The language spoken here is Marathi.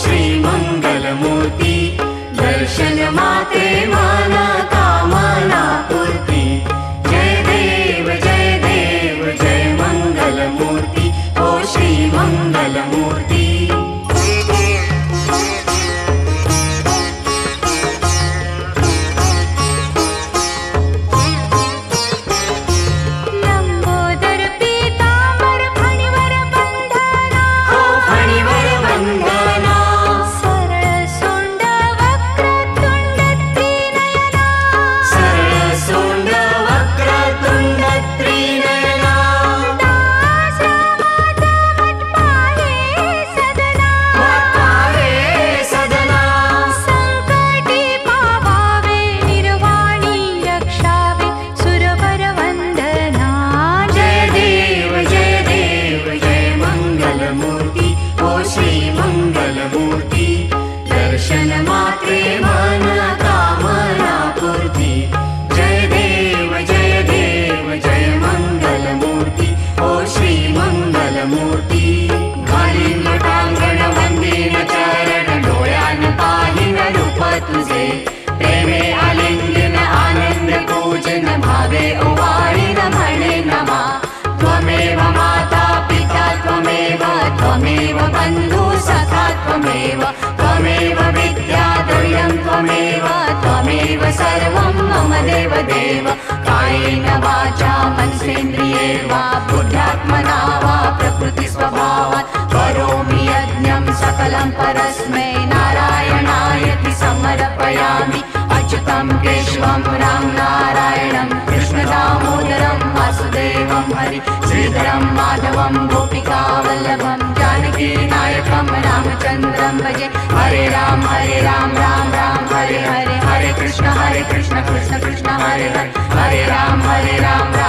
श्री मंगलमूर्ती दर्शन मात्रे मन कामना पूर्ती जय देव जय मंगलमूर्ती ओ श्री मंगलमूर्ती दर्शन मात्रे मन कामना पूर्ती जय देव जय मंगलमूर्ती ओ श्री मंगलमूर्ती घालीन लोटांगण वंदीन चरण डोळ्यान पाहिन रूप तुझे प्रेमे आलिंगन आनंद पूजन भावे ओवाळीन म्हणे नमा त्वमेव माता पिता त्वमेव बंधु सखा त्वमेव विद्या द्रव्यं त्वमेव सर्वं मम देव कायेन वाचा मनसेन्द्रिये वा बुद्ध्यात्मना वा प्रकृतिस्वभावात् करोमि यज्ञं सकलं परस्मै नारायणायति समर्पयामि अच्युतं केशवं राम नारायणं कृष्णदामोदरं वासुदेवं हरि श्रीधरं माधवं गोपिकावल्लभं जानकी नायकं रामचन्द्रं भजे हरे राम राम राम हरे हरे हरे कृष्ण कृष्ण कृष्ण हरे हरे हरे राम